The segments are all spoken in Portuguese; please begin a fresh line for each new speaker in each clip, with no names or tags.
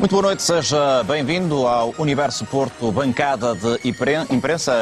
Muito boa noite, seja bem-vindo ao Universo Porto, bancada de imprensa,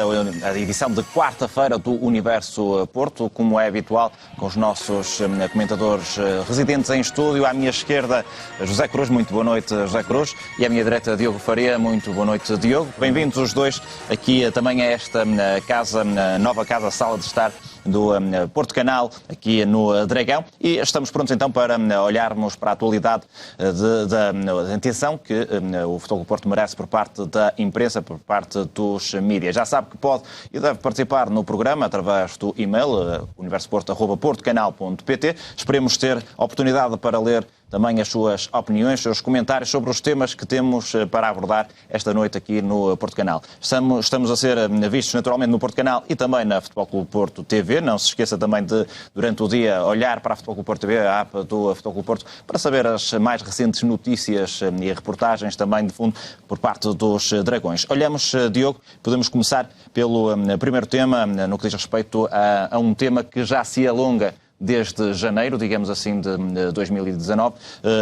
a edição de quarta-feira do Universo Porto, como é habitual, com os nossos comentadores residentes em estúdio. À minha esquerda, José Cruz, muito boa noite, José Cruz, e à minha direita, Diogo Faria, muito boa noite, Diogo. Bem-vindos os dois aqui também a esta casa, nova casa, sala de estar do Porto Canal, aqui no Dragão, e estamos prontos então para olharmos para a atualidade da atenção que o Futebol do Porto merece por parte da imprensa, por parte dos mídias. Já sabe que pode e deve participar no programa através do e-mail universoporto@portocanal.pt. Esperemos ter a oportunidade para ler também as suas opiniões, os seus comentários sobre os temas que temos para abordar esta noite aqui no Porto Canal. Estamos a ser vistos naturalmente no Porto Canal e também na Futebol Clube Porto TV. Não se esqueça também de, durante o dia, olhar para a Futebol Clube Porto TV, a app do Futebol Clube Porto, para saber as mais recentes notícias e reportagens também, de fundo, por parte dos Dragões. Olhamos, Diogo, podemos começar pelo primeiro tema, no que diz respeito a um tema que já se alonga desde janeiro, digamos assim, de 2019,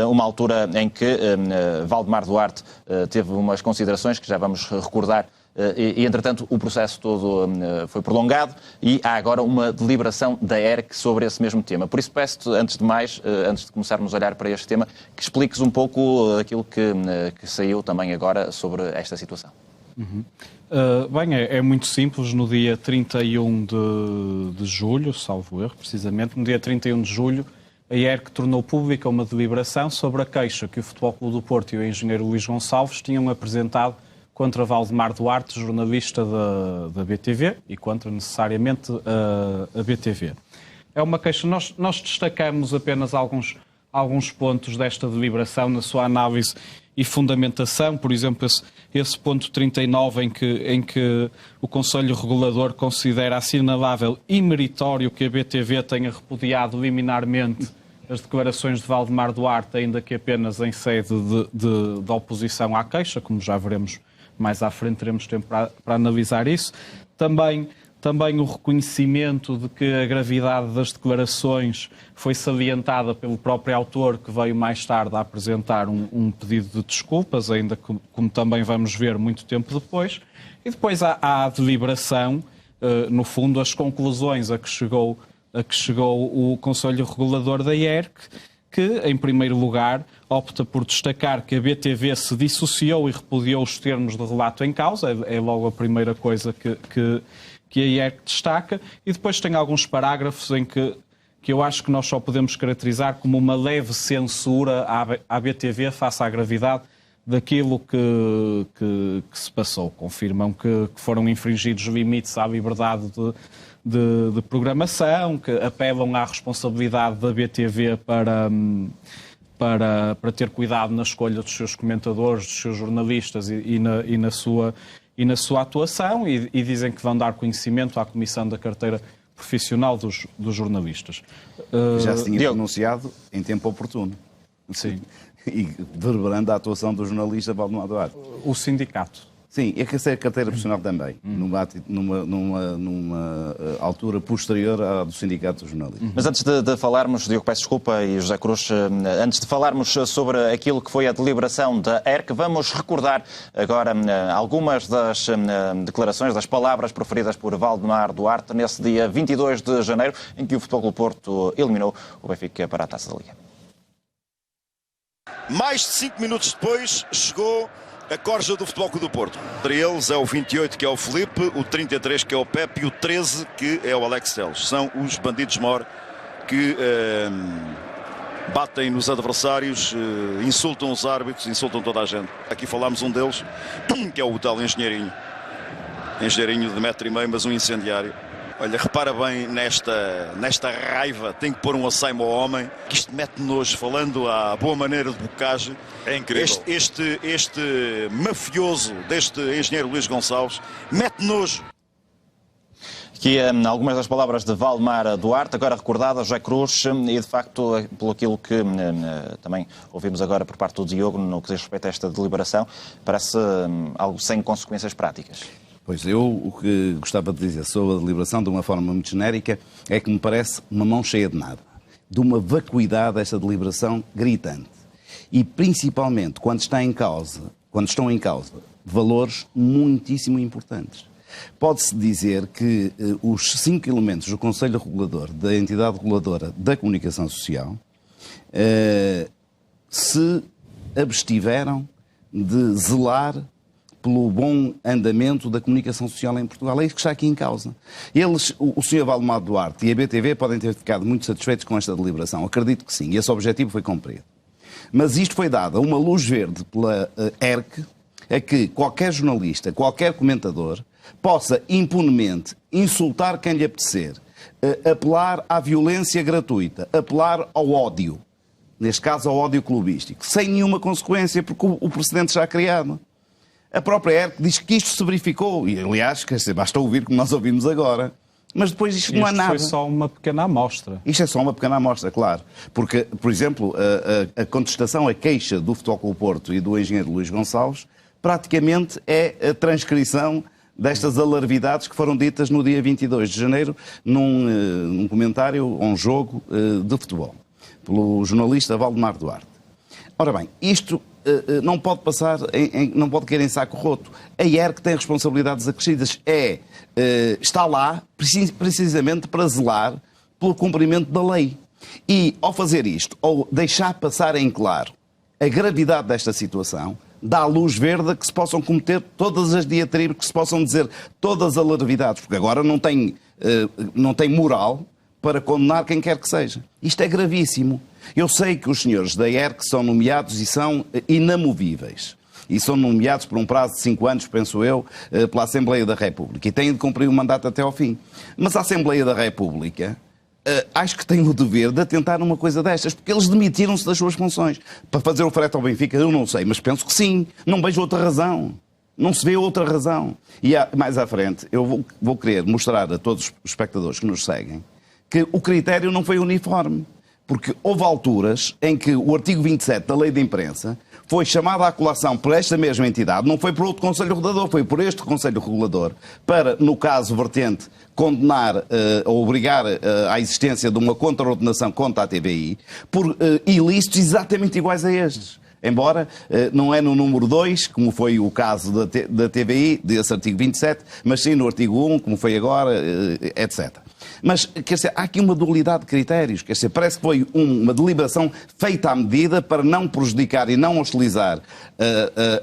uma altura em que Valdemar Duarte teve umas considerações que já vamos recordar e entretanto, o processo todo foi prolongado e há agora uma deliberação da ERC sobre esse mesmo tema. Por isso, peço-te, antes de mais, antes de começarmos a olhar para este tema, que expliques um pouco aquilo que saiu também agora sobre esta situação.
Bem, é muito simples. No dia 31 de julho, salvo erro, precisamente, no dia 31 de julho, a ERC tornou pública uma deliberação sobre a queixa que o Futebol Clube do Porto e o engenheiro Luís Gonçalves tinham apresentado contra Valdemar Duarte, jornalista da BTV, e contra necessariamente a BTV. É uma queixa. Nós destacamos apenas alguns pontos desta deliberação na sua análise e fundamentação, por exemplo, esse ponto 39 em que o Conselho Regulador considera assinalável e meritório que a BTV tenha repudiado liminarmente as declarações de Valdemar Duarte, ainda que apenas em sede de oposição à queixa, como já veremos mais à frente, teremos tempo para analisar isso. Também o reconhecimento de que a gravidade das declarações foi salientada pelo próprio autor, que veio mais tarde a apresentar um pedido de desculpas, ainda que, como também vamos ver, muito tempo depois. E depois há a deliberação, no fundo, as conclusões a que chegou o Conselho Regulador da ERC, que, em primeiro lugar, opta por destacar que a BTV se dissociou e repudiou os termos de relato em causa. É logo a primeira coisa que a ERC destaca, e depois tem alguns parágrafos em que eu acho que nós só podemos caracterizar como uma leve censura à BTV face à gravidade daquilo que se passou. Confirmam que foram infringidos limites à liberdade de programação, que apelam à responsabilidade da BTV para ter cuidado na escolha dos seus comentadores, dos seus jornalistas e na sua atuação, e dizem que vão dar conhecimento à Comissão da Carteira Profissional dos jornalistas.
Já se tinha pronunciado em tempo oportuno.
Sim.
E verberando a atuação do jornalista Valdemar Duarte.
O sindicato.
Sim, é que essa é a carteira profissional também, numa altura posterior à do Sindicato dos Jornalistas.
Mas antes de falarmos, Diogo, peço desculpa, e José Cruz, antes de falarmos sobre aquilo que foi a deliberação da ERC, vamos recordar agora algumas das declarações, das palavras proferidas por Valdemar Duarte nesse dia 22 de janeiro, em que o Futebol Clube Porto eliminou o Benfica para a Taça da Liga.
Mais de 5 minutos depois chegou a corja do Futebol Clube do Porto. Entre eles é o 28, que é o Filipe, o 33, que é o Pepe, e o 13, que é o Alex Telles. São os bandidos mor que batem nos adversários, insultam os árbitros, insultam toda a gente. Aqui falámos um deles, que é o tal engenheirinho. Engenheirinho de 1,5 m, mas um incendiário. Olha, repara bem nesta raiva, tem que pôr um assaimo ao homem, que isto mete nojo, falando à boa maneira de bocage.
É incrível.
Este mafioso deste engenheiro Luís Gonçalves mete nojo.
Aqui algumas das palavras de Valdemar Duarte, agora recordadas, José Cruz, e de facto, pelo aquilo que também ouvimos agora por parte do Diogo, no que diz respeito a esta deliberação, parece algo sem consequências práticas.
Pois eu, o que gostava de dizer sobre a deliberação, de uma forma muito genérica, é que me parece uma mão cheia de nada. De uma vacuidade esta deliberação gritante. E principalmente quando estão em causa valores muitíssimo importantes. Pode-se dizer que os 5 elementos do Conselho Regulador, da entidade reguladora da comunicação social, se abstiveram de zelar pelo bom andamento da comunicação social em Portugal. É isso que está aqui em causa. Eles, o Sr. Valdemar Duarte e a BTV podem ter ficado muito satisfeitos com esta deliberação. Acredito que sim. E esse objetivo foi cumprido. Mas isto foi dado uma luz verde pela ERC a que qualquer jornalista, qualquer comentador, possa impunemente insultar quem lhe apetecer, apelar à violência gratuita, apelar ao ódio, neste caso ao ódio clubístico, sem nenhuma consequência, porque o precedente já é criado. A própria ERC diz que isto se verificou, e aliás, basta ouvir como nós ouvimos agora, mas depois isto não há nada.
Isto foi só uma pequena amostra.
Isto é só uma pequena amostra, claro. Porque, por exemplo, a contestação, a queixa do Futebol Clube Porto e do engenheiro Luís Gonçalves, praticamente é a transcrição destas alarvidades que foram ditas no dia 22 de janeiro num comentário a um jogo de futebol, pelo jornalista Valdemar Duarte. Ora bem, isto não pode passar, não pode cair em saco roto. A ERC tem responsabilidades acrescidas. Está lá precisamente para zelar pelo cumprimento da lei. E ao fazer isto, ou deixar passar em claro a gravidade desta situação, dá luz verde a que se possam cometer todas as diatribes, que se possam dizer todas as alarvidades, porque agora não tem moral para condenar quem quer que seja. Isto é gravíssimo. Eu sei que os senhores da ERC são nomeados e são inamovíveis. E são nomeados por um prazo de 5 anos, penso eu, pela Assembleia da República. E têm de cumprir o mandato até ao fim. Mas a Assembleia da República acho que tem o dever de atentar numa coisa destas, porque eles demitiram-se das suas funções. Para fazer o frete ao Benfica, eu não sei, mas penso que sim. Não vejo outra razão. Não se vê outra razão. E mais à frente, eu vou querer mostrar a todos os espectadores que nos seguem que o critério não foi uniforme. Porque houve alturas em que o artigo 27 da Lei de Imprensa foi chamado à colação por esta mesma entidade, não foi por outro Conselho Regulador, foi por este Conselho Regulador, para, no caso vertente, condenar ou obrigar à existência de uma contraordenação contra a TVI por ilícitos exatamente iguais a estes. Embora não é no número 2, como foi o caso da TVI, desse artigo 27, mas sim no artigo 1, como foi agora, etc. Mas, quer dizer, há aqui uma dualidade de critérios. Quer dizer, parece que foi uma deliberação feita à medida para não prejudicar e não hostilizar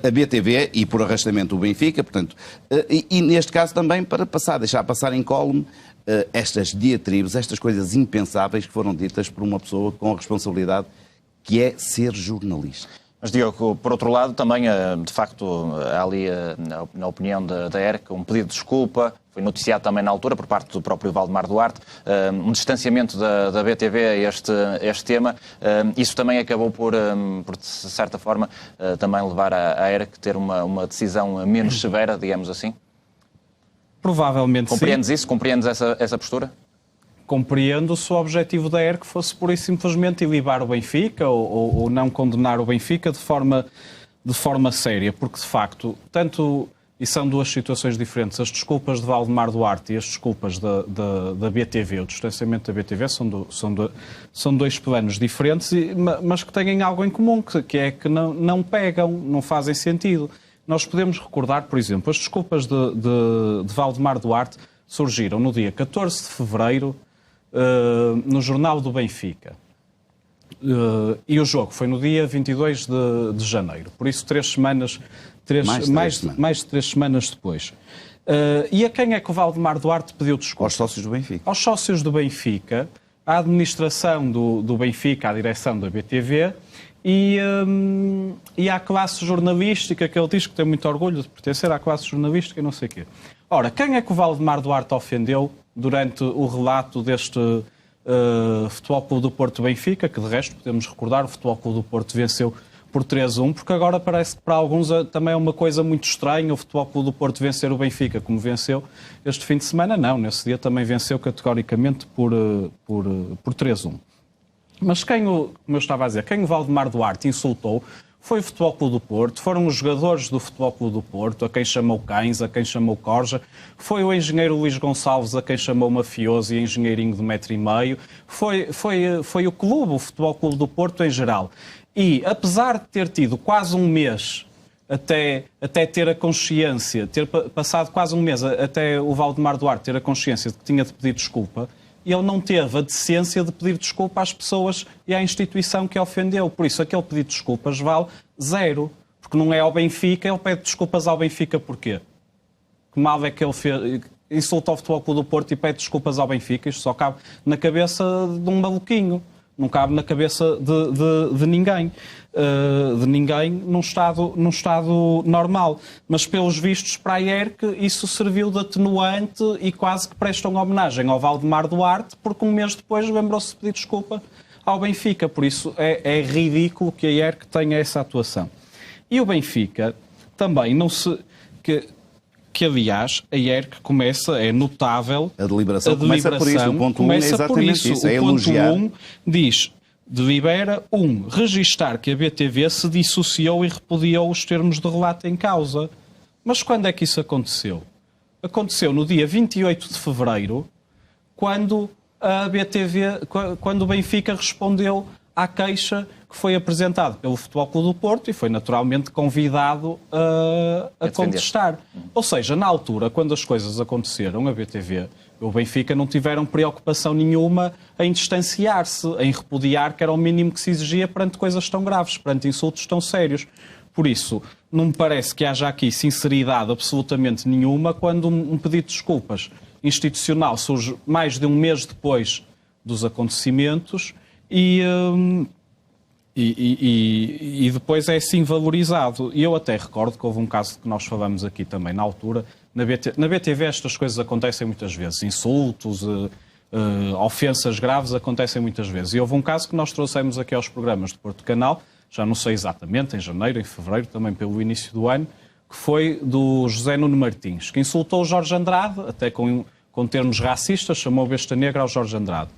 a BTV e, por arrastamento, o Benfica. Portanto, e neste caso também para deixar passar incólume estas diatribes, estas coisas impensáveis que foram ditas por uma pessoa com a responsabilidade que é ser jornalista.
Mas, Diogo, por outro lado, também, de facto, há ali, na opinião da ERC, um pedido de desculpa, foi noticiado também na altura, por parte do próprio Valdemar Duarte, um distanciamento da BTV a este tema. Isso também acabou por de certa forma, também levar a ERC a ter uma decisão menos severa, digamos assim?
Provavelmente sim.
Compreendes isso? Compreendes essa postura?
Compreendo se o objetivo da ERC fosse pura e simplesmente ilibar o Benfica ou não condenar o Benfica de forma séria, porque de facto, e são duas situações diferentes, as desculpas de Valdemar Duarte e as desculpas da BTV, o distanciamento da BTV são dois planos diferentes, mas que têm algo em comum, que é que não pegam, não fazem sentido. Nós podemos recordar, por exemplo, as desculpas de Valdemar Duarte surgiram no dia 14 de fevereiro, no Jornal do Benfica. E o jogo foi no dia 22 de janeiro. Por isso, mais de 3 semanas depois. E a quem é que o Valdemar Duarte pediu desculpa?
Aos sócios do Benfica.
Aos sócios do Benfica, à administração do Benfica, à direção da BTV e à classe jornalística, que ele diz que tem muito orgulho de pertencer à classe jornalística e não sei o quê. Ora, quem é que o Valdemar Duarte ofendeu durante o relato deste Futebol Clube do Porto Benfica, que de resto podemos recordar, o Futebol Clube do Porto venceu por 3-1, porque agora parece que para alguns também é uma coisa muito estranha o Futebol Clube do Porto vencer o Benfica como venceu este fim de semana. Não, nesse dia também venceu categoricamente por 3-1. Mas como eu estava a dizer, quem o Valdemar Duarte insultou foi o Futebol Clube do Porto, foram os jogadores do Futebol Clube do Porto, a quem chamou cães, a quem chamou corja, foi o engenheiro Luís Gonçalves, a quem chamou mafioso e engenheirinho de 1,5 m, foi o clube, o Futebol Clube do Porto em geral. E, apesar de ter tido quase um mês até ter a consciência, ter passado quase um mês até o Valdemar Duarte ter a consciência de que tinha de pedir desculpa, ele não teve a decência de pedir desculpa às pessoas e à instituição que ofendeu. Por isso, aquele pedido de desculpas vale 0. Porque não é ao Benfica, ele pede desculpas ao Benfica porquê? Que mal é que ele fez? Insulta o Futebol Clube do Porto e pede desculpas ao Benfica? Isto só cabe na cabeça de um maluquinho. Não cabe na cabeça de ninguém. De ninguém num estado normal. Mas, pelos vistos, para a ERC, isso serviu de atenuante e quase que prestam homenagem ao Valdemar Duarte, porque um mês depois lembrou-se de pedir desculpa ao Benfica. Por isso, é ridículo que a ERC tenha essa atuação. E o Benfica também não se... Que aliás, a ERC começa, é notável...
A deliberação começa por isso, o ponto 1 é exatamente isso, é elogiar.
O ponto 1 diz, delibera, registar que a BTV se dissociou e repudiou os termos de relato em causa. Mas quando é que isso aconteceu? Aconteceu no dia 28 de fevereiro, quando a BTV, quando o Benfica respondeu à queixa que foi apresentado pelo Futebol Clube do Porto e foi naturalmente convidado a contestar. Ou seja, na altura, quando as coisas aconteceram, a BTV e o Benfica não tiveram preocupação nenhuma em distanciar-se, em repudiar, que era o mínimo que se exigia perante coisas tão graves, perante insultos tão sérios. Por isso, não me parece que haja aqui sinceridade absolutamente nenhuma quando um pedido de desculpas institucional surge mais de um mês depois dos acontecimentos e depois é assim valorizado. E eu até recordo que houve um caso que nós falamos aqui também na altura. Na BTV estas coisas acontecem muitas vezes. Insultos, ofensas graves acontecem muitas vezes. E houve um caso que nós trouxemos aqui aos programas do Porto Canal, já não sei exatamente, em janeiro, em fevereiro, também pelo início do ano, que foi do José Nuno Martins, que insultou o Jorge Andrade, até com termos racistas, chamou besta negra ao Jorge Andrade.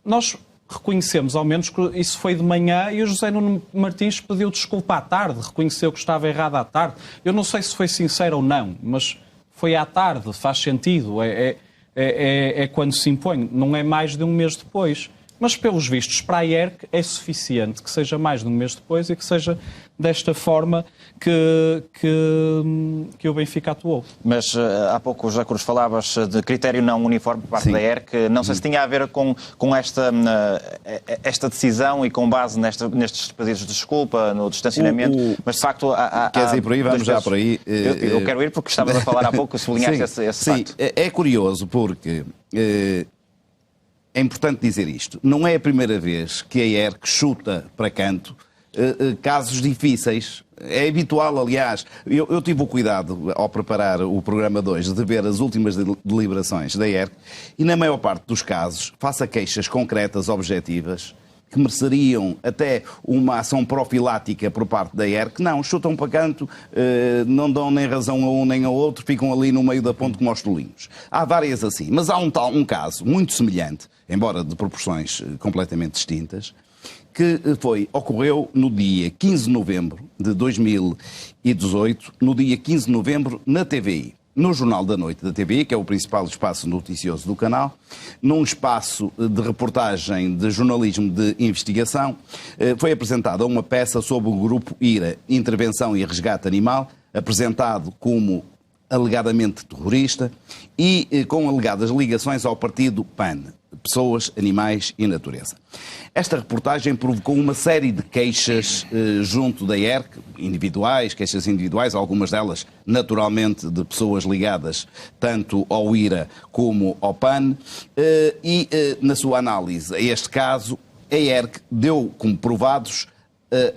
Nós reconhecemos, ao menos, que isso foi de manhã e o José Nuno Martins pediu desculpa à tarde, reconheceu que estava errado à tarde. Eu não sei se foi sincero ou não, mas foi à tarde, faz sentido, é quando se impõe, não é mais de um mês depois. Mas, pelos vistos, para a ERC é suficiente que seja mais de um mês depois e que seja desta forma que o Benfica atuou.
Mas há pouco, José Cruz, falavas de critério não uniforme por parte da ERC. Não sei se tinha a ver com esta decisão e com base nestes pedidos de desculpa, no distanciamento, mas de facto há...
Queres ir por aí? Vamos já por aí.
Eu quero ir porque estavas a falar há pouco e sublinhaste esse facto.
Sim, é curioso porque... É importante dizer isto. Não é a primeira vez que a ERC chuta para canto casos difíceis. É habitual, aliás. Eu tive o cuidado, ao preparar o programa 2, de ver as últimas deliberações da ERC e, na maior parte dos casos, faça queixas concretas, objetivas, que mereceriam até uma ação profilática por parte da ERC. Não, chutam para canto, não dão nem razão a um nem ao outro, ficam ali no meio da ponte como aos tolinhos. Há várias assim, mas há um caso muito semelhante, embora de proporções completamente distintas, que ocorreu no dia 15 de novembro de 2018, no dia 15 de novembro, na TVI. No Jornal da Noite da TVI, que é o principal espaço noticioso do canal, num espaço de reportagem de jornalismo de investigação, foi apresentada uma peça sobre o grupo IRA, Intervenção e Resgate Animal, apresentado como alegadamente terrorista e com alegadas ligações ao partido PAN, Pessoas, Animais e Natureza. Esta reportagem provocou uma série de queixas junto da ERC, queixas individuais, algumas delas naturalmente de pessoas ligadas tanto ao IRA como ao PAN, e na sua análise a este caso, a ERC deu como provados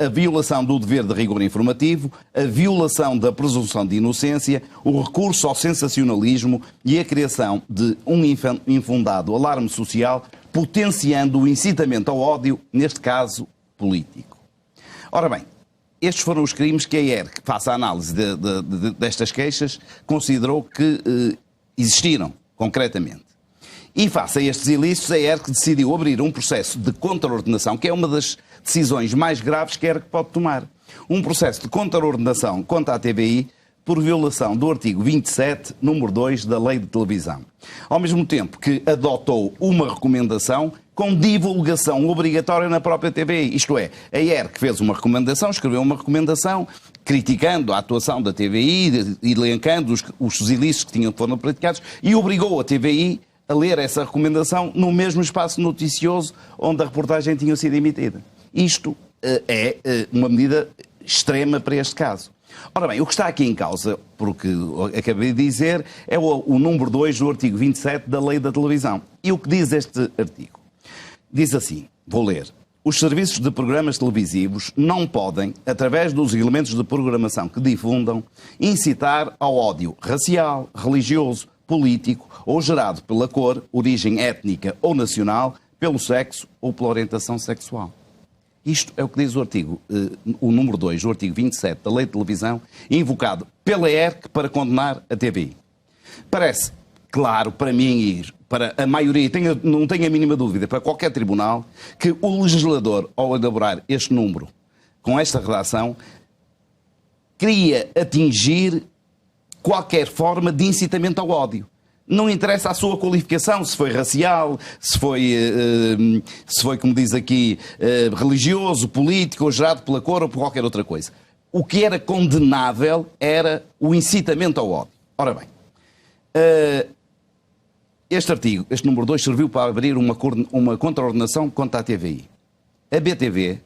a violação do dever de rigor informativo, a violação da presunção de inocência, o recurso ao sensacionalismo e a criação de um infundado alarme social, potenciando o incitamento ao ódio, neste caso político. Ora bem, estes foram os crimes que a ERC, face à análise destas queixas, considerou que existiram concretamente. E face a estes ilícitos, a ERC decidiu abrir um processo de contraordenação, que é uma das decisões mais graves que a ERC pode tomar. Um processo de contraordenação contra a TVI, por violação do artigo 27, número 2 da Lei de Televisão. Ao mesmo tempo que adotou uma recomendação com divulgação obrigatória na própria TVI. Isto é, a ERC fez uma recomendação, escreveu uma recomendação criticando a atuação da TVI, elencando os ilícitos que foram praticados e obrigou a TVI a ler essa recomendação no mesmo espaço noticioso onde a reportagem tinha sido emitida. Isto é uma medida extrema para este caso. Ora bem, o que está aqui em causa, porque acabei de dizer, é o número 2 do artigo 27 da Lei da Televisão. E o que diz este artigo? Diz assim, vou ler. Os serviços de programas televisivos não podem, através dos elementos de programação que difundam, incitar ao ódio racial, religioso, político ou gerado pela cor, origem étnica ou nacional, pelo sexo ou pela orientação sexual. Isto é o que diz o artigo, o número 2 do artigo 27 da Lei de Televisão, invocado pela ERC para condenar a TVI. Parece claro para mim e para a maioria, não tenho a mínima dúvida, para qualquer tribunal, que o legislador, ao elaborar este número, com esta redação, queria atingir qualquer forma de incitamento ao ódio. Não interessa a sua qualificação, se foi racial, se foi como diz aqui, religioso, político, ou gerado pela cor ou por qualquer outra coisa. O que era condenável era o incitamento ao ódio. Ora bem, este artigo, este número 2, serviu para abrir uma contraordenação contra a TVI. A BTV,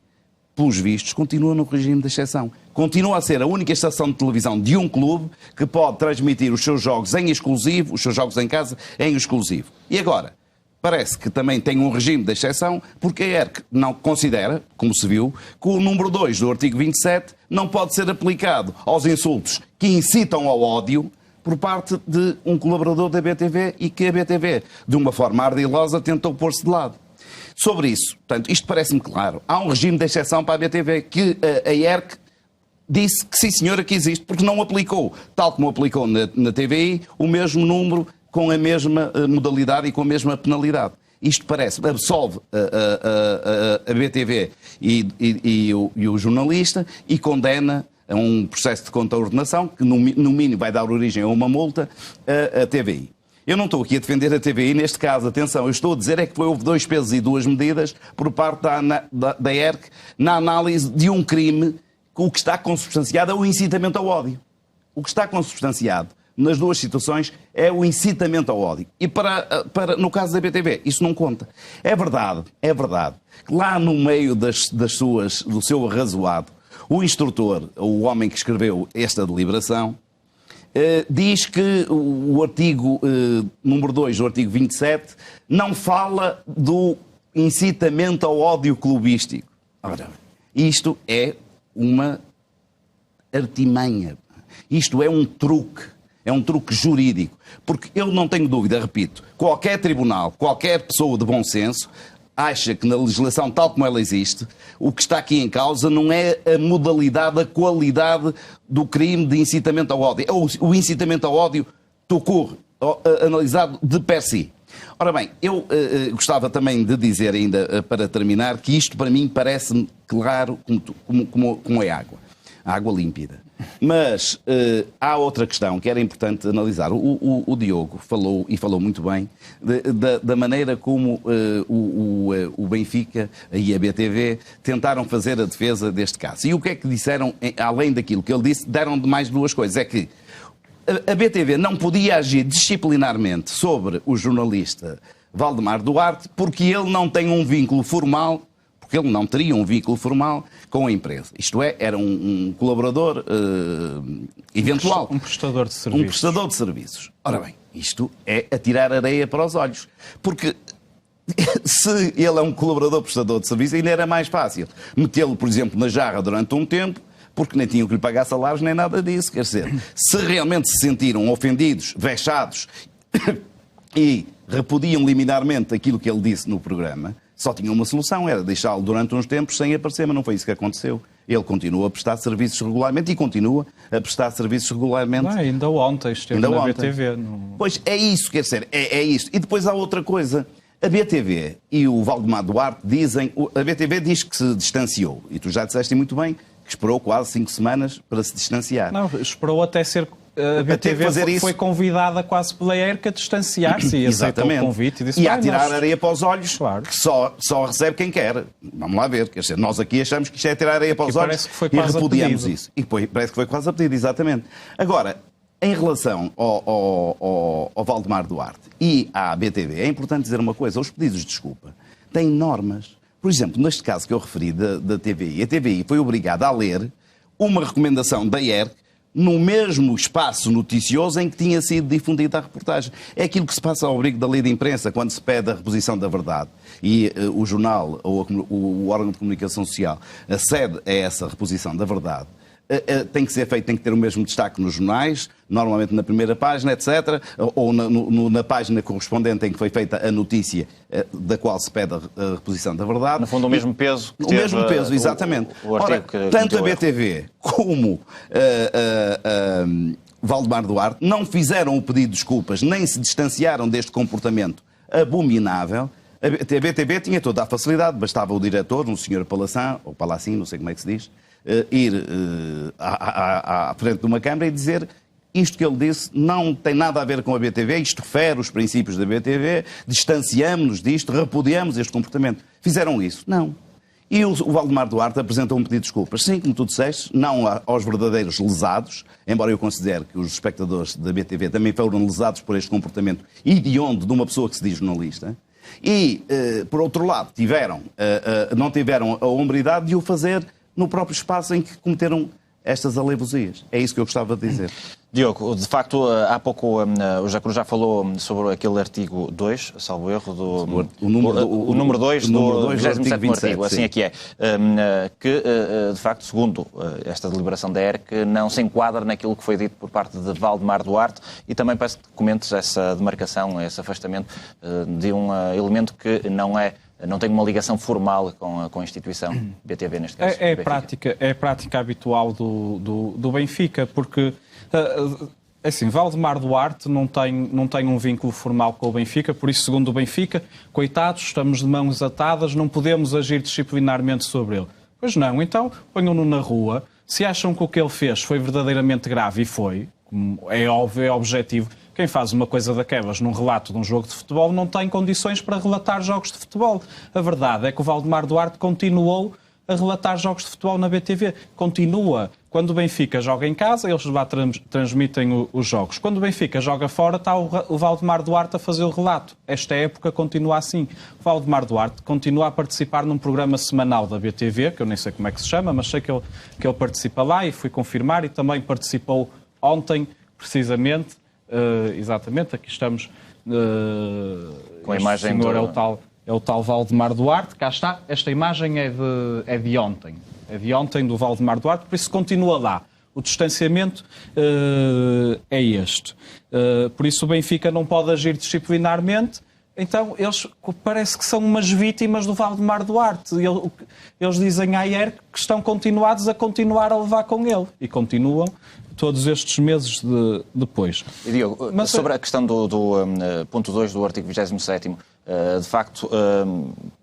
pelos vistos, continua no regime de exceção. Continua a ser a única estação de televisão de um clube que pode transmitir os seus jogos em exclusivo, os seus jogos em casa em exclusivo. E agora, parece que também tem um regime de exceção, porque a ERC não considera, como se viu, que o número 2 do artigo 27 não pode ser aplicado aos insultos que incitam ao ódio por parte de um colaborador da BTV e que a BTV, de uma forma ardilosa, tentou pôr-se de lado. Sobre isso, portanto, isto parece-me claro. Há um regime de exceção para a BTV que a ERC disse que sim, senhora, que existe, porque não aplicou, tal como aplicou na TVI, o mesmo número, com a mesma modalidade e com a mesma penalidade. Isto parece, absolve a BTV e o jornalista e condena a um processo de contraordenação que, no mínimo, vai dar origem a uma multa à TVI. Eu não estou aqui a defender a TVI neste caso, atenção, eu estou a dizer é que houve 2 pesos e 2 medidas por parte da ERC na análise de um crime, o que está consubstanciado é o incitamento ao ódio. O que está consubstanciado nas duas situações é o incitamento ao ódio. E no caso da BTV, isso não conta. É verdade que lá no meio do seu arrazoado, o instrutor, o homem que escreveu esta deliberação, diz que o artigo número 2 do artigo 27 não fala do incitamento ao ódio clubístico. Ora, isto é uma artimanha. Isto é um truque jurídico. Porque eu não tenho dúvida, repito, qualquer tribunal, qualquer pessoa de bom senso acha que na legislação tal como ela existe, o que está aqui em causa não é a modalidade, a qualidade do crime de incitamento ao ódio. É o incitamento ao ódio ocorre, analisado de per si. Ora bem, eu gostava também de dizer ainda, para terminar, que isto para mim parece-me claro como é água. Água límpida. Mas há outra questão que era importante analisar. O Diogo falou, e falou muito bem, da maneira como o Benfica e a BTV tentaram fazer a defesa deste caso. E o que é que disseram, além daquilo que ele disse, deram de mais 2 coisas. É que a BTV não podia agir disciplinarmente sobre o jornalista Valdemar Duarte porque ele não tem um vínculo formal, porque ele não teria um vínculo formal com a empresa. Isto é, era um colaborador eventual.
Um prestador de serviços.
Um prestador de serviços. Ora bem, isto é atirar areia para os olhos. Porque se ele é um colaborador prestador de serviços, ainda era mais fácil metê-lo, por exemplo, na jarra durante um tempo, porque nem tinham que lhe pagar salários nem nada disso. Quer dizer, se realmente se sentiram ofendidos, vexados e repudiam liminarmente aquilo que ele disse no programa, só tinha uma solução, era deixá-lo durante uns tempos sem aparecer, mas não foi isso que aconteceu. Ele continua a prestar serviços regularmente e continua a prestar serviços regularmente.
Ainda ontem esteve na BTV.
Pois é isso, quer dizer, é isso. E depois há outra coisa. A BTV e o Valdemar Duarte dizem... A BTV diz que se distanciou, e tu já disseste muito bem, que esperou quase 5 semanas para se distanciar.
Não, esperou até ser... A BTV foi convidada quase pela ERC a distanciar-se e aceitou o convite. E, disse,
e a tirar areia para os olhos,
claro,
que só recebe quem quer. Vamos lá ver. Quer dizer, nós aqui achamos que isto é tirar areia para os olhos e repudiamos isso. E depois parece que foi quase a pedido, exatamente. Agora, em relação ao Valdemar Duarte e à BTV, é importante dizer uma coisa. Os pedidos de desculpa têm normas. Por exemplo, neste caso que eu referi da TVI, a TVI foi obrigada a ler uma recomendação da ERC no mesmo espaço noticioso em que tinha sido difundida a reportagem. É aquilo que se passa ao abrigo da lei de imprensa, quando se pede a reposição da verdade. E o jornal ou o órgão de comunicação social acede a essa reposição da verdade. Tem que ser feito, tem que ter o mesmo destaque nos jornais, normalmente na primeira página, etc., ou na página correspondente em que foi feita a notícia da qual se pede a reposição da verdade.
No fundo, o mesmo peso que
teve, o mesmo peso, exatamente.
O artigo que
tanto a BTV como Valdemar Duarte não fizeram o pedido de desculpas, nem se distanciaram deste comportamento abominável. A BTV tinha toda a facilidade, bastava o diretor, um senhor Palacin, ou Palacin, não sei como é que se diz, ir à frente de uma câmara e dizer: isto que ele disse não tem nada a ver com a BTV, isto fere os princípios da BTV, distanciamos-nos disto, repudiamos este comportamento. Fizeram isso? Não. E o Valdemar Duarte apresentou um pedido de desculpas, sim, como tu disseste, não aos verdadeiros lesados, embora eu considere que os espectadores da BTV também foram lesados por este comportamento hediondo de uma pessoa que se diz jornalista. E, por outro lado, não tiveram a hombridade de o fazer no próprio espaço em que cometeram estas alevosias. É isso que eu gostava de dizer.
Diogo, de facto, há pouco o José Cruz já falou sobre aquele artigo 2, salvo erro, o número 2 do 27º artigo, assim é que é, que, de facto, segundo esta deliberação da ERC, não se enquadra naquilo que foi dito por parte de Valdemar Duarte, e também peço que comentes essa demarcação, esse afastamento de um elemento que não tem uma ligação formal com a instituição BTV, neste caso.
É a prática habitual do Benfica, porque, assim, Valdemar Duarte não tem um vínculo formal com o Benfica, por isso, segundo o Benfica, coitados, estamos de mãos atadas, não podemos agir disciplinarmente sobre ele. Pois não, então ponham-no na rua. Se acham que o que ele fez foi verdadeiramente grave, e foi, é óbvio, é objetivo, quem faz uma coisa daquelas num relato de um jogo de futebol não tem condições para relatar jogos de futebol. A verdade é que o Valdemar Duarte continuou a relatar jogos de futebol na BTV. Continua. Quando o Benfica joga em casa, eles lá transmitem os jogos. Quando o Benfica joga fora, está o Valdemar Duarte a fazer o relato. Esta época continua assim. O Valdemar Duarte continua a participar num programa semanal da BTV, que eu nem sei como é que se chama, mas sei que ele participa lá e fui confirmar, e também participou ontem, precisamente. Exatamente, aqui estamos
com a imagem
senhor é o tal Valdemar Duarte, cá está, esta imagem é de ontem, do Valdemar Duarte, por isso continua lá. O distanciamento é este. Por isso o Benfica não pode agir disciplinarmente, então eles parece que são umas vítimas do Valdemar Duarte. Eles dizem à ERC que estão continuados a continuar a levar com ele, e continuam todos estes meses depois.
E Diogo, sobre a questão do ponto 2 do artigo 27º, de facto,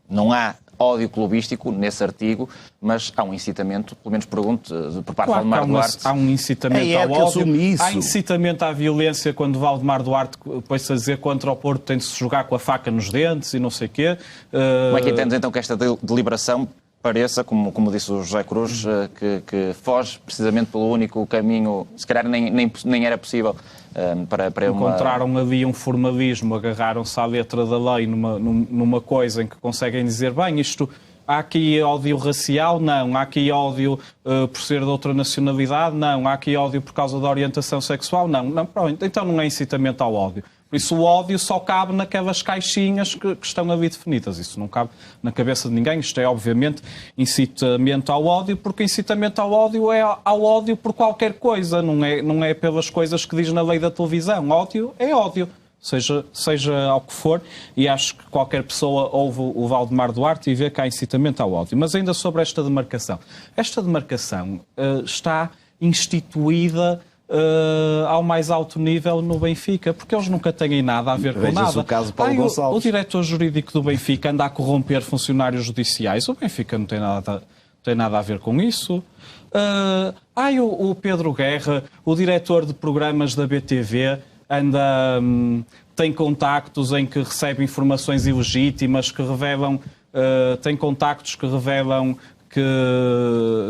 não há ódio clubístico nesse artigo, mas há um incitamento, pelo menos pergunto, por parte de Valdemar Duarte.
Há um incitamento ao ódio, há incitamento à violência quando Valdemar Duarte põe-se a dizer que contra o Porto tem de se jogar com a faca nos dentes e não sei o quê.
Como é que entendes então que esta deliberação pareça, como disse o José Cruz, que foge precisamente pelo único caminho, se calhar nem era possível para
Encontraram ali um formalismo, agarraram-se à letra da lei numa coisa em que conseguem dizer, bem, isto... Há aqui ódio racial? Não. Há aqui ódio por ser de outra nacionalidade? Não. Há aqui ódio por causa da orientação sexual? Não. Pronto. Então não é incitamento ao ódio. Por isso o ódio só cabe naquelas caixinhas que estão ali definidas. Isso não cabe na cabeça de ninguém. Isto é, obviamente, incitamento ao ódio, porque incitamento ao ódio é ao ódio por qualquer coisa. Não é pelas coisas que diz na lei da televisão. Ódio é ódio. Seja ao que for, e acho que qualquer pessoa ouve o Valdemar Duarte e vê que há incitamento ao ódio. Mas ainda sobre esta demarcação. Esta demarcação está instituída ao mais alto nível no Benfica, porque eles nunca têm nada a ver com nada.
O caso Paulo Gonçalves.
O diretor jurídico do Benfica anda a corromper funcionários judiciais. O Benfica não tem tem nada a ver com isso. O Pedro Guerra, o diretor de programas da BTV, tem contactos em que recebe informações ilegítimas que revelam, tem contactos que revelam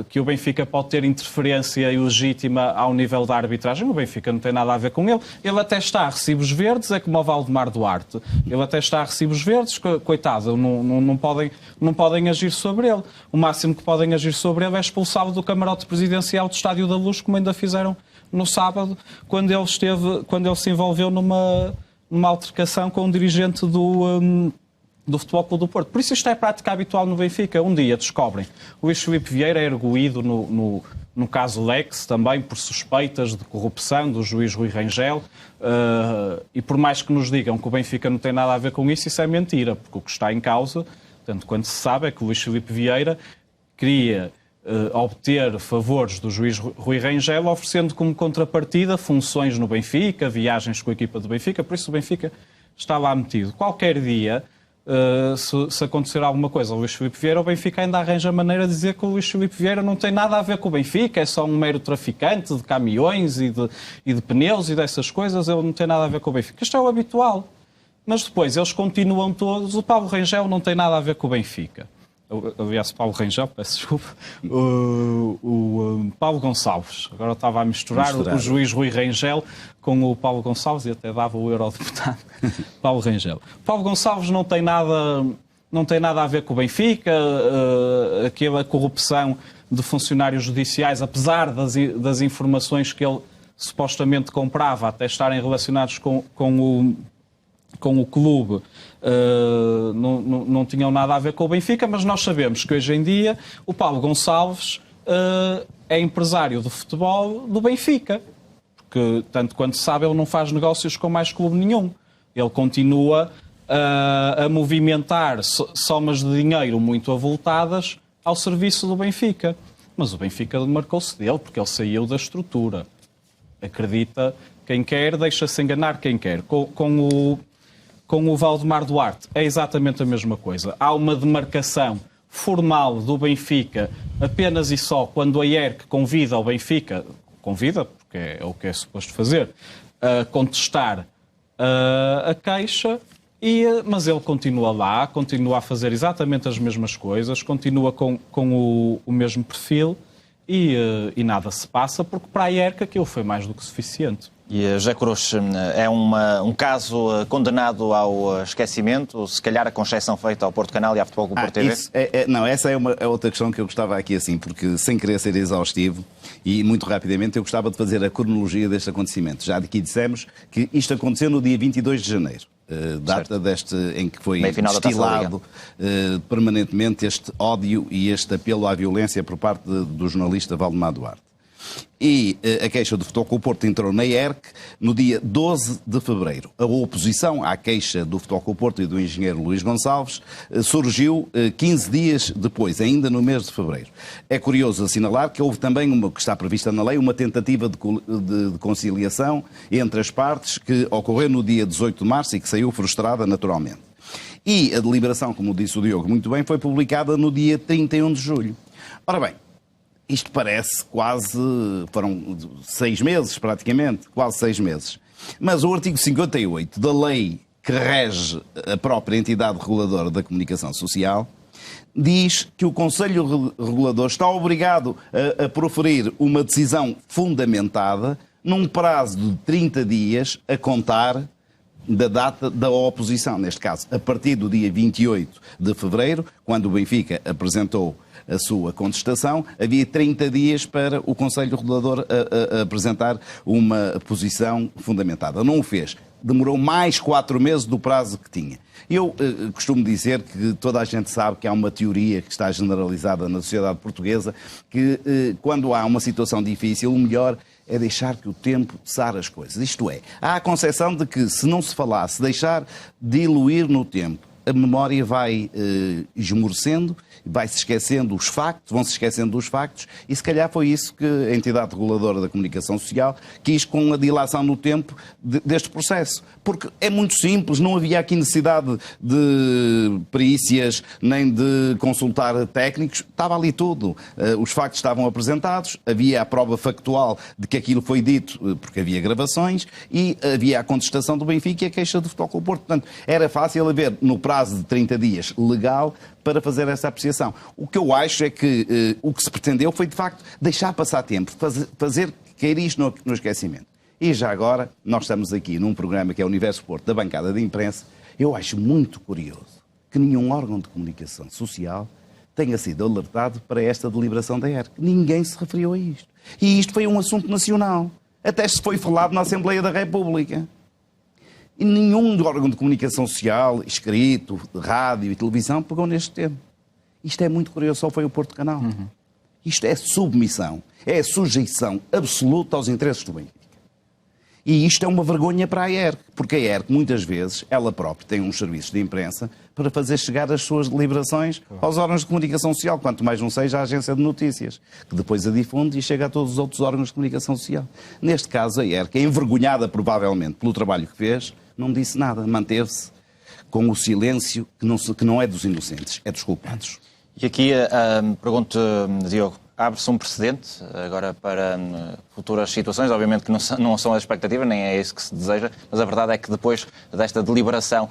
que o Benfica pode ter interferência ilegítima ao nível da arbitragem. O Benfica não tem nada a ver com ele. Ele até está a recibos verdes, é como o Valdemar Duarte. Ele até está a recibos verdes, coitado, não podem agir sobre ele. O máximo que podem agir sobre ele é expulsá-lo do camarote presidencial do Estádio da Luz, como ainda fizeram no sábado, quando ele se envolveu numa altercação com um dirigente do Futebol Clube do Porto. Por isso isto é prática habitual no Benfica. Um dia descobrem o Luís Filipe Vieira é arguído no caso Lex, também por suspeitas de corrupção do juiz Rui Rangel, e por mais que nos digam que o Benfica não tem nada a ver com isso é mentira, porque o que está em causa, tanto quanto se sabe, é que o Luís Filipe Vieira queria obter favores do juiz Rui Rangel, oferecendo como contrapartida funções no Benfica, viagens com a equipa do Benfica, por isso o Benfica está lá metido. Qualquer dia, se acontecer alguma coisa ao Luís Filipe Vieira, o Benfica ainda arranja maneira de dizer que o Luís Filipe Vieira não tem nada a ver com o Benfica, é só um mero traficante de caminhões e de pneus e dessas coisas, ele não tem nada a ver com o Benfica. Isto é o habitual. Mas depois eles continuam todos, o Paulo Rangel não tem nada a ver com o Benfica. Aliás, Paulo Rangel, peço desculpa, o Paulo Gonçalves. Agora eu estava a misturar o juiz Rui Rangel com o Paulo Gonçalves e até dava o eurodeputado Paulo Rangel. Paulo Gonçalves não tem nada a ver com o Benfica, aquela corrupção de funcionários judiciais, apesar das informações que ele supostamente comprava até estarem relacionados com o clube, não tinham nada a ver com o Benfica, mas nós sabemos que hoje em dia o Paulo Gonçalves é empresário do futebol do Benfica, porque, tanto quanto se sabe, ele não faz negócios com mais clube nenhum. Ele continua a movimentar somas de dinheiro muito avultadas ao serviço do Benfica. Mas o Benfica demarcou-se dele, porque ele saiu da estrutura. Acredita quem quer, deixa-se enganar quem quer. Com o Valdemar Duarte é exatamente a mesma coisa. Há uma demarcação formal do Benfica apenas e só quando a IERC convida o Benfica, porque é o que é suposto fazer, a contestar a queixa, mas ele continua lá, continua a fazer exatamente as mesmas coisas, continua com o mesmo perfil e nada se passa, porque para a IERC aquilo foi mais do que suficiente.
E José Cruz, é um caso condenado ao esquecimento, se calhar a concessão feita ao Porto Canal e à Futebol Clube Porto TV?
Não, essa é outra questão que eu gostava aqui assim, porque sem querer ser exaustivo e muito rapidamente eu gostava de fazer a cronologia deste acontecimento. Já aqui dissemos que isto aconteceu no dia 22 de janeiro. Data em que foi destilado permanentemente este ódio e este apelo à violência por parte do jornalista Valdemar Duarte. E a queixa do Futebol Clube Porto entrou na IERC no dia 12 de fevereiro. A oposição à queixa do Futebol Clube Porto e do engenheiro Luís Gonçalves surgiu 15 dias depois, ainda no mês de fevereiro. É curioso assinalar que houve também, que está prevista na lei, uma tentativa de conciliação entre as partes que ocorreu no dia 18 de março e que saiu frustrada naturalmente. E a deliberação, como disse o Diogo muito bem, foi publicada no dia 31 de julho. Ora bem, isto parece foram 6 meses praticamente, quase 6 meses. Mas o artigo 58 da lei que rege a própria entidade reguladora da comunicação social diz que o Conselho Regulador está obrigado a proferir uma decisão fundamentada num prazo de 30 dias a contar da data da oposição. Neste caso, a partir do dia 28 de fevereiro, quando o Benfica apresentou a sua contestação, havia 30 dias para o Conselho Regulador apresentar uma posição fundamentada. Não o fez. Demorou mais 4 meses do prazo que tinha. Eu costumo dizer que toda a gente sabe que há uma teoria que está generalizada na sociedade portuguesa, que quando há uma situação difícil, o melhor é deixar que o tempo cessar as coisas. Isto é, há a concepção de que se não se falar, se deixar diluir no tempo a memória vai esmorecendo, vai-se esquecendo os factos, vão-se esquecendo dos factos, e se calhar foi isso que a entidade reguladora da comunicação social quis com a dilação no tempo deste processo. Porque é muito simples, não havia aqui necessidade de perícias nem de consultar técnicos, estava ali tudo. Os factos estavam apresentados, havia a prova factual de que aquilo foi dito, porque havia gravações, e havia a contestação do Benfica e a queixa do Futebol Clube do Porto. Portanto, era fácil haver, no prazo de 30 dias legal, para fazer essa apreciação. O que eu acho é que o que se pretendeu foi, de facto, deixar passar tempo, fazer cair isto no esquecimento. E já agora, nós estamos aqui num programa que é o Universo Porto, da bancada de imprensa. Eu acho muito curioso que nenhum órgão de comunicação social tenha sido alertado para esta deliberação da ERC. Ninguém se referiu a isto. E isto foi um assunto nacional. Até se foi falado na Assembleia da República. E nenhum órgão de comunicação social, escrito, de rádio e televisão, pegou neste tema. Isto é muito curioso, só foi o Porto Canal. Isto é submissão, é sujeição absoluta aos interesses do Benfica. E isto é uma vergonha para a ERC, porque a ERC, muitas vezes, ela própria tem uns serviços de imprensa para fazer chegar as suas deliberações aos órgãos de comunicação social, quanto mais não seja a agência de notícias, que depois a difunde e chega a todos os outros órgãos de comunicação social. Neste caso, a ERC, envergonhada provavelmente pelo trabalho que fez, não disse nada, manteve-se com o silêncio que não é dos inocentes, é dos culpados.
E aqui pergunto, Diogo, abre-se um precedente agora para futuras situações, obviamente que não são as expectativas, nem é isso que se deseja, mas a verdade é que depois desta deliberação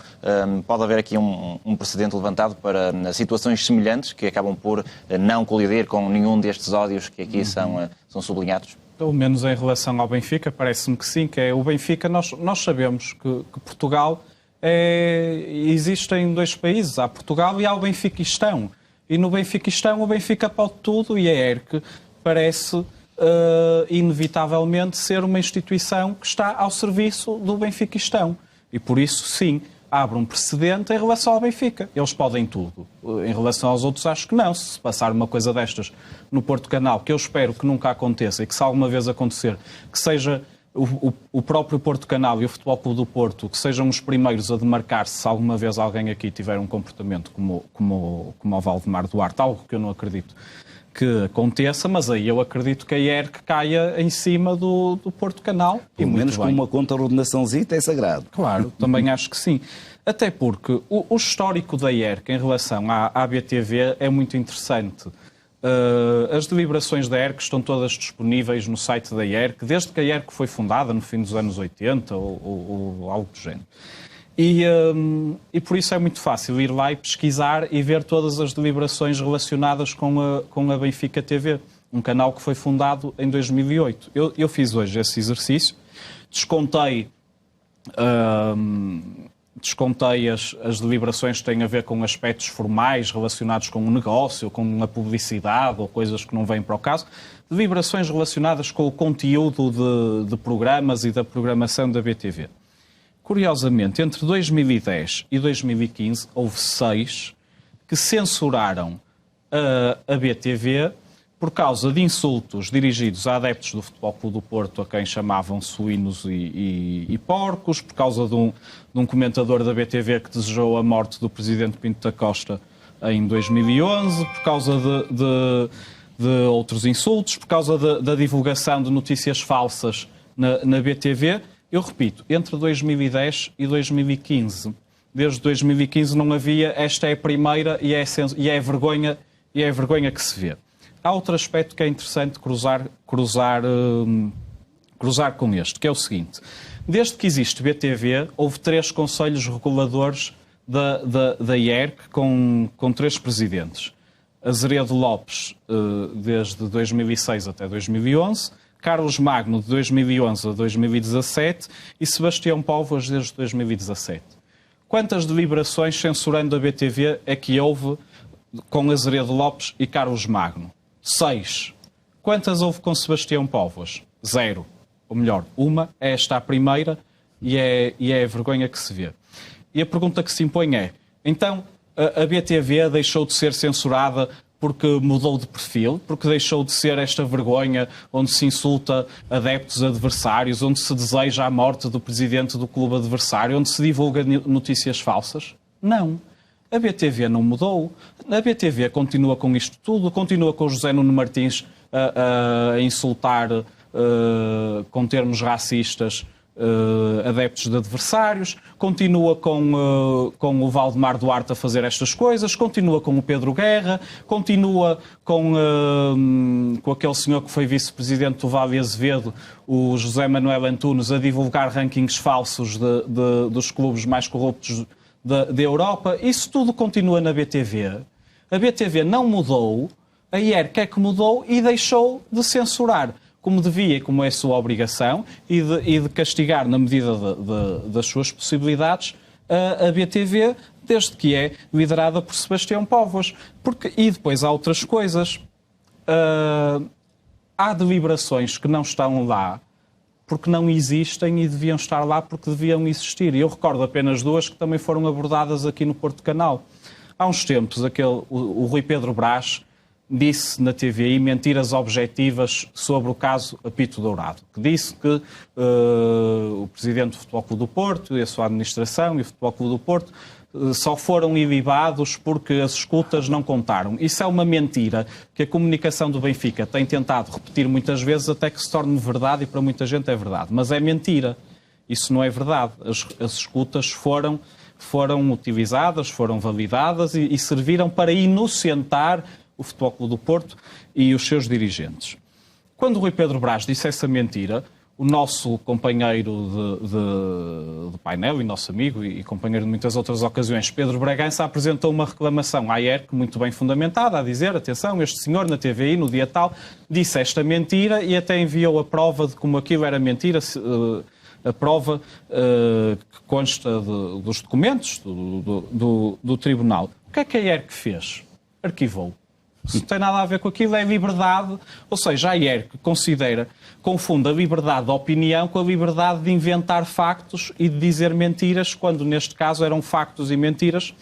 pode haver aqui um precedente levantado para situações semelhantes que acabam por não colidir com nenhum destes ódios que aqui são sublinhados?
Pelo menos em relação ao Benfica, parece-me que sim, que é o Benfica. Nós sabemos que Portugal existem dois países, há Portugal e há o Benfiquistão. E no Benfiquistão o Benfica pode tudo e a ERC parece inevitavelmente ser uma instituição que está ao serviço do Benfiquistão. E por isso, sim, abre um precedente em relação ao Benfica. Eles podem tudo. Em relação aos outros, acho que não. Se passar uma coisa destas no Porto Canal, que eu espero que nunca aconteça e que se alguma vez acontecer, que seja o próprio Porto Canal e o Futebol Clube do Porto, que sejam os primeiros a demarcar-se se alguma vez alguém aqui tiver um comportamento como o Valdemar Duarte, algo que eu não acredito que aconteça, mas aí eu acredito que a ERC caia em cima do Porto Canal.
Pelo menos com uma contra-ordenaçãozita é sagrado.
Claro, também acho que sim. Até porque o histórico da ERC em relação à BTV é muito interessante. As deliberações da ERC estão todas disponíveis no site da ERC, desde que a ERC foi fundada, no fim dos anos 80 ou algo do género. E por isso é muito fácil ir lá e pesquisar e ver todas as deliberações relacionadas com a Benfica TV, um canal que foi fundado em 2008. Eu fiz hoje esse exercício, descontei as deliberações que têm a ver com aspectos formais relacionados com o negócio, com a publicidade ou coisas que não vêm para o caso. Deliberações relacionadas com o conteúdo de programas e da programação da BTV. Curiosamente, entre 2010 e 2015, houve 6 que censuraram a BTV por causa de insultos dirigidos a adeptos do Futebol Clube do Porto, a quem chamavam suínos e porcos, por causa de um comentador da BTV que desejou a morte do presidente Pinto da Costa em 2011, por causa de outros insultos, por causa da divulgação de notícias falsas na BTV. Eu repito, entre 2010 e 2015. Desde 2015 não havia, esta é a primeira e é a vergonha que se vê. Há outro aspecto que é interessante cruzar com este, que é o seguinte. Desde que existe BTV, houve 3 conselhos reguladores da IERC com 3 presidentes. Azeredo Lopes, desde 2006 até 2011, Carlos Magno, de 2011 a 2017, e Sebastião Póvoas, desde 2017. Quantas deliberações censurando a BTV é que houve com Azeredo Lopes e Carlos Magno? 6. Quantas houve com Sebastião Póvoas? 0. Ou melhor, uma, é esta a primeira, e é a vergonha que se vê. E a pergunta que se impõe é, então a BTV deixou de ser censurada porque mudou de perfil, porque deixou de ser esta vergonha onde se insulta adeptos adversários, onde se deseja a morte do presidente do clube adversário, onde se divulga notícias falsas? Não. A BTV não mudou. A BTV continua com isto tudo, continua com o José Nuno Martins a insultar com termos racistas adeptos de adversários, continua com o Valdemar Duarte a fazer estas coisas, continua com o Pedro Guerra, continua com aquele senhor que foi vice-presidente do Vale Azevedo, o José Manuel Antunes, a divulgar rankings falsos dos clubes mais corruptos da Europa. Isso tudo continua na BTV. A BTV não mudou, a IERC é que mudou e deixou de censurar como devia e como é a sua obrigação, e de castigar na medida das suas possibilidades a BTV, desde que é liderada por Sebastião Póvoas. E depois há outras coisas. Há deliberações que não estão lá porque não existem e deviam estar lá porque deviam existir. E eu recordo apenas duas que também foram abordadas aqui no Porto Canal. Há uns tempos, o Rui Pedro Brás disse na TVI mentiras objetivas sobre o caso Apito Dourado, que disse que o presidente do Futebol Clube do Porto e a sua administração e o Futebol Clube do Porto só foram ilibados porque as escutas não contaram. Isso é uma mentira que a comunicação do Benfica tem tentado repetir muitas vezes até que se torne verdade, e para muita gente é verdade. Mas é mentira. Isso não é verdade. As escutas foram utilizadas, foram validadas e serviram para inocentar o Futebol Clube do Porto e os seus dirigentes. Quando o Rui Pedro Brás disse essa mentira, o nosso companheiro de painel e nosso amigo e companheiro de muitas outras ocasiões, Pedro Bragança, apresentou uma reclamação à IERC muito bem fundamentada, a dizer, atenção, este senhor na TVI, no dia tal, disse esta mentira e até enviou a prova de como aquilo era mentira, a prova que consta dos documentos do tribunal. O que é que a IERC fez? Arquivou. Isso não tem nada a ver com aquilo, é liberdade. Ou seja, a IERC confunde a liberdade de opinião com a liberdade de inventar factos e de dizer mentiras, quando neste caso eram factos e mentiras,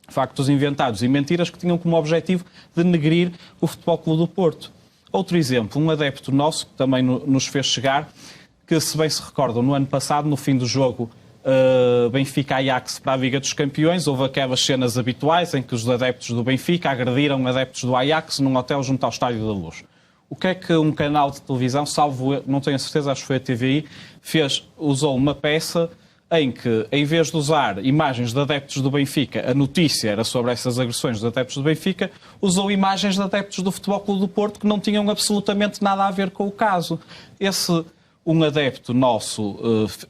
factos inventados e mentiras que tinham como objetivo denegrir o Futebol Clube do Porto. Outro exemplo, um adepto nosso, que também nos fez chegar, que se bem se recordam, no ano passado, no fim do jogo Benfica-Ajax para a Liga dos Campeões, houve aquelas cenas habituais em que os adeptos do Benfica agrediram adeptos do Ajax num hotel junto ao Estádio da Luz. O que é que um canal de televisão, salvo, não tenho a certeza, acho que foi a TVI, usou uma peça em que, em vez de usar imagens de adeptos do Benfica, a notícia era sobre essas agressões dos adeptos do Benfica, usou imagens de adeptos do Futebol Clube do Porto que não tinham absolutamente nada a ver com o caso. Um adepto nosso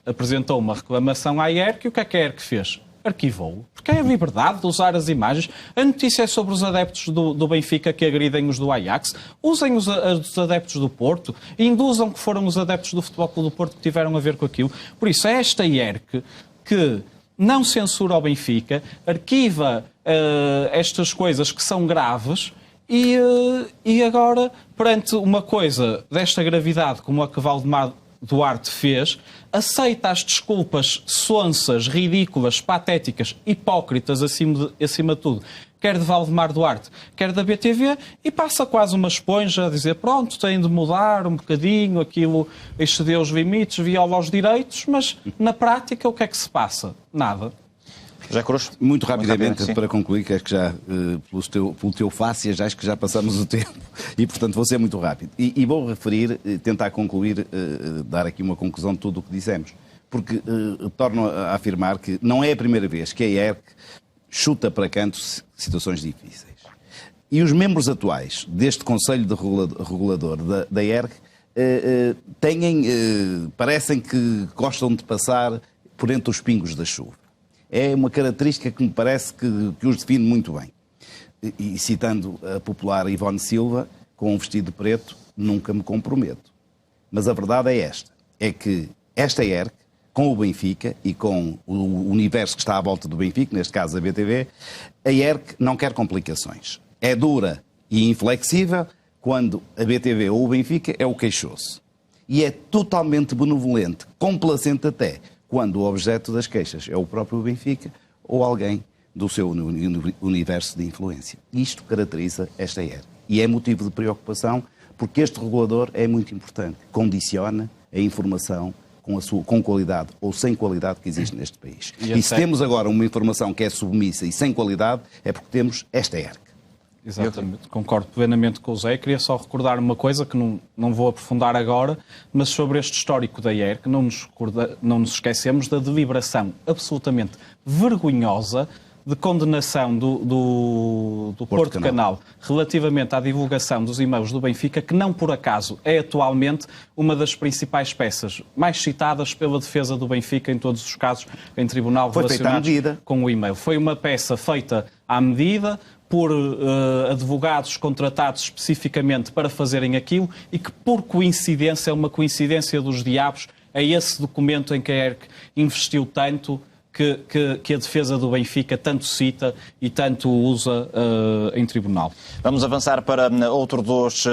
apresentou uma reclamação à IERC e o que é que a IERC fez? Arquivou. Porque é a liberdade de usar as imagens. A notícia é sobre os adeptos do Benfica que agridem os do Ajax. Usem os adeptos do Porto e induzam que foram os adeptos do Futebol Clube do Porto que tiveram a ver com aquilo. Por isso, é esta IERC que não censura o Benfica, arquiva estas coisas que são graves. E agora, perante uma coisa desta gravidade como a que Valdemar Duarte fez, aceita as desculpas sonsas, ridículas, patéticas, hipócritas, acima de tudo, quer de Valdemar Duarte, quer da BTV, e passa quase uma esponja a dizer, pronto, tem de mudar um bocadinho, aquilo excedeu os limites, viola os direitos, mas na prática o que é que se passa? Nada.
José Cruz?
Muito rapidamente, para concluir, que acho que já, pelo teu fácil, já acho que já passamos o tempo e, portanto, vou ser muito rápido. E vou referir, tentar concluir, dar aqui uma conclusão de tudo o que dissemos. Porque torno a afirmar que não é a primeira vez que a IERC chuta para canto situações difíceis. E os membros atuais deste Conselho de Regulador da IERC parecem que gostam de passar por entre os pingos da chuva. É uma característica que me parece que os define muito bem. E citando a popular Ivone Silva, com um vestido preto, nunca me comprometo. Mas a verdade é esta, é que esta IERC, com o Benfica e com o universo que está à volta do Benfica, neste caso a BTV, a IERC não quer complicações. É dura e inflexível quando a BTV ou o Benfica é o queixoso. E é totalmente benevolente, complacente até, quando o objeto das queixas é o próprio Benfica ou alguém do seu universo de influência. Isto caracteriza esta IERC. E é motivo de preocupação porque este regulador é muito importante. Condiciona a informação com qualidade ou sem qualidade que existe neste país.
E
E se
até-
temos agora uma informação que é submissa e sem qualidade, é porque temos esta ERC.
Exatamente, concordo plenamente com o Zé. Queria só recordar uma coisa que não vou aprofundar agora, mas sobre este histórico da ERC, não nos esquecemos da deliberação absolutamente vergonhosa de condenação do Porto Canal relativamente à divulgação dos e-mails do Benfica, que não por acaso é atualmente uma das principais peças mais citadas pela defesa do Benfica em todos os casos em tribunal
Foi feita à
relacionados
medida.
com o e-mail. Foi uma peça feita à medida por advogados contratados especificamente para fazerem aquilo e que, por coincidência, é uma coincidência dos diabos, é esse documento em que a ERC investiu tanto que a defesa do Benfica tanto cita e tanto usa em tribunal.
Vamos avançar para outro dos